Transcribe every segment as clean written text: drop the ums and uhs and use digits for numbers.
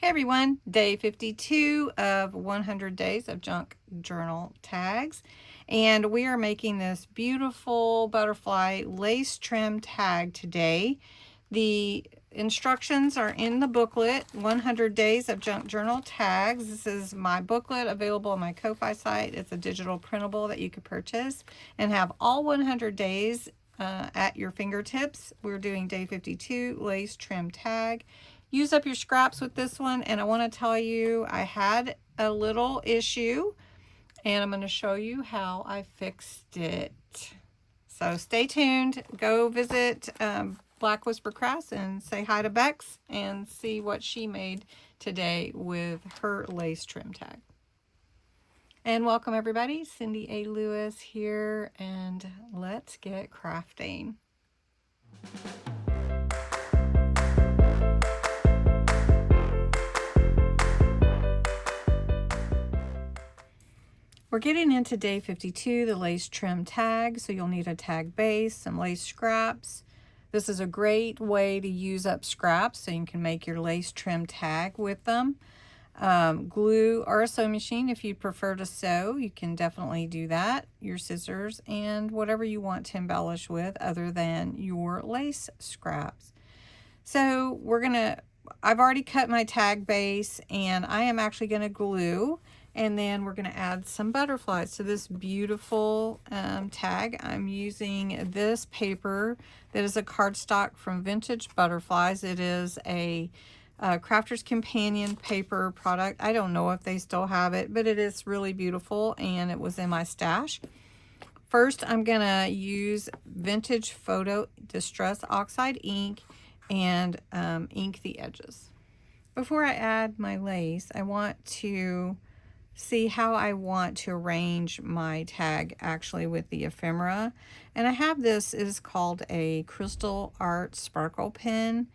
Hey everyone, day 52 of 100 days of junk journal tags. And we are making this beautiful butterfly lace trim tag today. The instructions are in the booklet, 100 days of junk journal tags. This is my booklet available on my Ko-Fi site. It's a digital printable that you could purchase and have all 100 days at your fingertips. We're doing day 52 lace trim tag. Use up your scraps with this one, and I want to tell you I had a little issue and I'm going to show you how I fixed it. So stay tuned. Go visit Black Whisper Crafts and say hi to Bexx and see what she made today with her lace trim tag. And welcome everybody, Cindy A. Lewis here, and let's get crafting. We're getting into day 52, the lace trim tag. So you'll need a tag base, some lace scraps. This is a great way to use up scraps so you can make your lace trim tag with them. Glue or a sewing machine if you prefer to sew, you can definitely do that. Your scissors and whatever you want to embellish with other than your lace scraps. So I've already cut my tag base and I am actually going to glue. And then we're going to add some butterflies to this beautiful tag. I'm using this paper that is a cardstock from Vintage Butterflies. It is a Crafter's Companion paper product. I don't know if they still have it, but it is really beautiful and it was in my stash. First, I'm going to use Vintage Photo Distress Oxide ink and ink the edges. Before I add my lace, I want to see how I want to arrange my tag actually with the ephemera. And I have this, it is called a Crystal Art Sparkle Pen.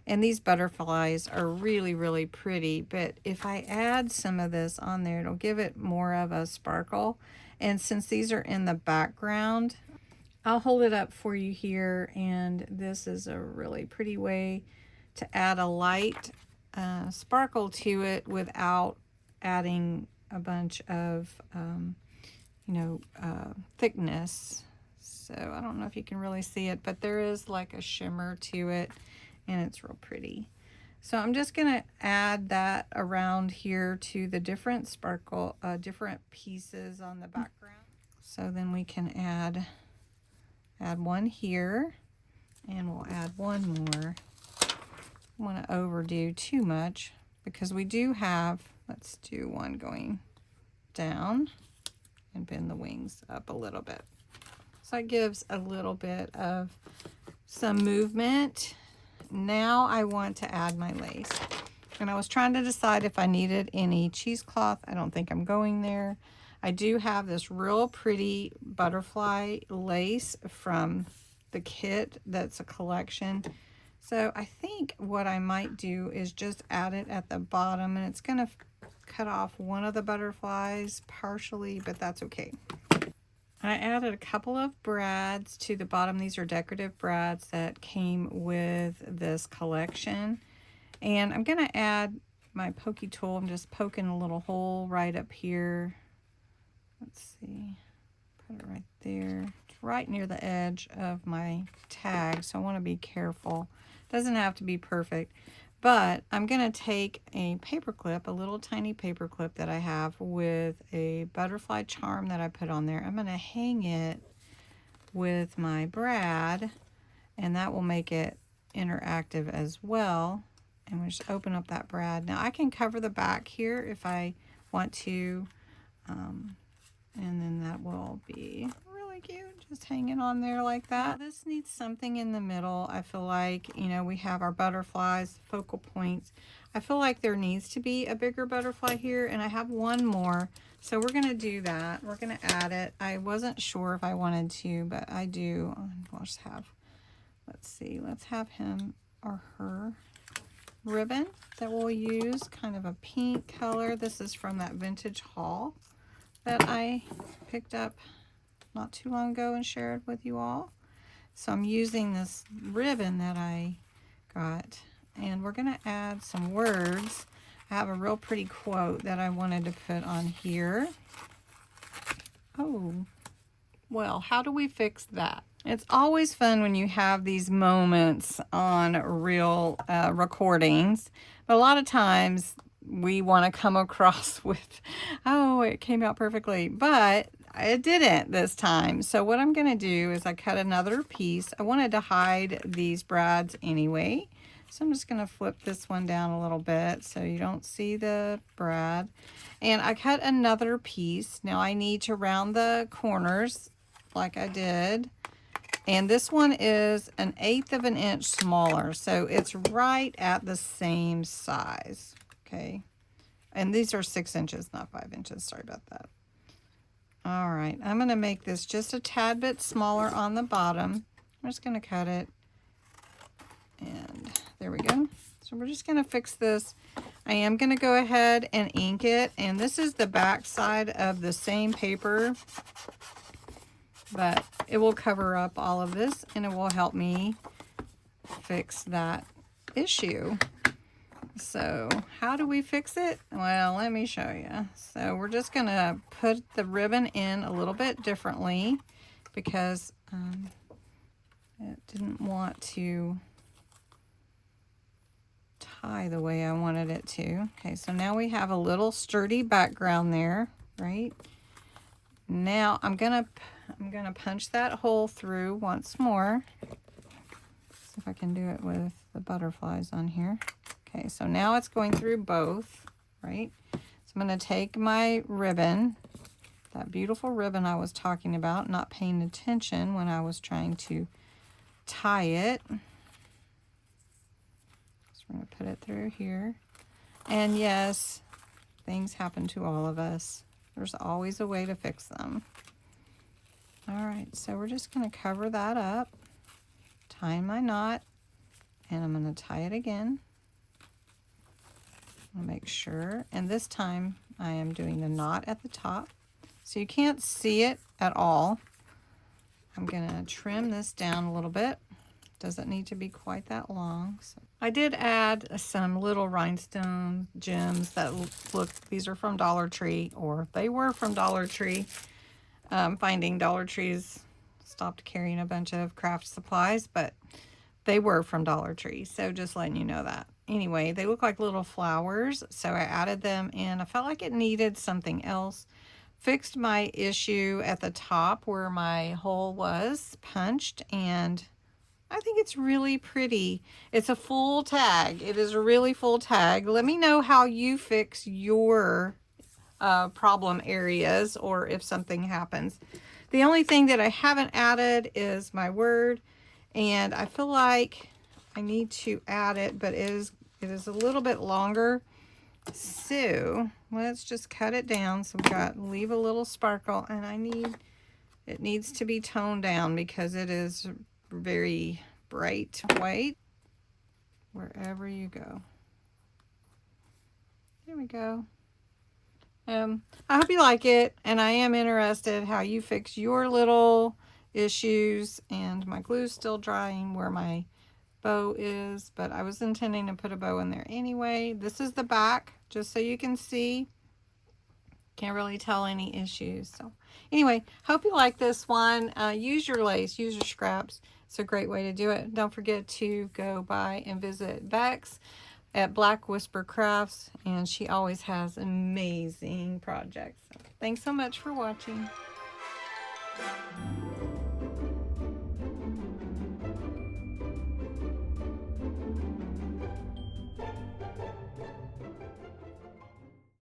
And these butterflies are really, really pretty. But if I add some of this on there, it'll give it more of a sparkle. And since these are in the background, I'll hold it up for you here. And this is a really pretty way to add a light sparkle to it without adding a bunch of, thickness. So I don't know if you can really see it, but there is like a shimmer to it and it's real pretty. So I'm just going to add that around here to the different sparkle, different pieces on the background. So then we can add one here and we'll add one more. I don't want to overdo too much because we do have, let's do one going down and bend the wings up a little bit. So it gives a little bit of some movement. Now I want to add my lace. And I was trying to decide if I needed any cheesecloth. I don't think I'm going there. I do have this real pretty butterfly lace from the kit that's a collection. So I think what I might do is just add it at the bottom, and it's going to cut off one of the butterflies partially, but that's okay. I added a couple of brads to the bottom. These are decorative brads that came with this collection. And I'm going to add my pokey tool. I'm just poking a little hole right up here. Let's see, put it right there. It's right near the edge of my tag, so I want to be careful. Doesn't have to be perfect, but I'm going to take a paper clip, a little tiny paper clip that I have with a butterfly charm that I put on there. I'm going to hang it with my brad, and that will make it interactive as well. And we'll just open up that brad. Now I can cover the back here if I want to, and then that will be really cute, just hanging on there like that. Now this needs something in the middle. I feel like, we have our butterflies, focal points. I feel like there needs to be a bigger butterfly here, and I have one more. So we're going to do that. We're going to add it. I wasn't sure if I wanted to, but I do. We'll just have, let's see, let's have him or her ribbon that we'll use, kind of a pink color. This is from that vintage haul that I picked up not too long ago and shared with you all. So I'm using this ribbon that I got, and we're going to add some words. I have a real pretty quote that I wanted to put on here. Oh, well, how do we fix that? It's always fun when you have these moments on real recordings, but a lot of times we want to come across with, oh, it came out perfectly, but it didn't this time. So what I'm going to do is I cut another piece. I wanted to hide these brads anyway, so I'm just going to flip this one down a little bit so you don't see the brad. And I cut another piece. Now I need to round the corners like I did. And this one is 1/8 of an inch smaller, so it's right at the same size, okay? And these are 6 inches, not 5 inches, sorry about that. All right, I'm gonna make this just a tad bit smaller on the bottom. I'm just gonna cut it, and there we go. So we're just gonna fix this. I am gonna go ahead and ink it, and this is the back side of the same paper, but it will cover up all of this and it will help me fix that issue. So how do we fix it? Well, let me show you. So we're just gonna put the ribbon in a little bit differently because it didn't want to tie the way I wanted it to. Okay, so now we have a little sturdy background there, right? Now I'm gonna punch that hole through once more. See if I can do it with the butterflies on here. Okay, so now it's going through both, right? So I'm gonna take my ribbon, that beautiful ribbon I was talking about, not paying attention when I was trying to tie it. So we're gonna put it through here. And yes, things happen to all of us. There's always a way to fix them. All right, so we're just gonna cover that up, tie my knot, and I'm gonna tie it again. I'll make sure, and this time I am doing the knot at the top, so you can't see it at all. I'm gonna trim this down a little bit. Doesn't need to be quite that long. So I did add some little rhinestone gems that look, these are from Dollar Tree, or they were from Dollar Tree. Finding Dollar Trees stopped carrying a bunch of craft supplies, but they were from Dollar Tree, so just letting you know that. Anyway, they look like little flowers, so I added them in. I felt like it needed something else. Fixed my issue at the top where my hole was punched, and I think it's really pretty. It's a full tag. It is a really full tag. Let me know how you fix your problem areas, or if something happens. The only thing that I haven't added is my word, and I feel like I need to add it, but it is a little bit longer. So let's just cut it down. So we've got leave a little sparkle, and it needs to be toned down because it is very bright white wherever you go. There we go. I hope you like it, and I am interested how you fix your little issues. And my glue's still drying where my bow is, but I was intending to put a bow in there anyway. This is the back, just so you can see. Can't really tell any issues. So anyway, hope you like this one. Use your lace, use your scraps. It's a great way to do it. Don't forget to go by and visit Bexx at Black Whisper Crafts, and she always has amazing projects. Thanks so much for watching.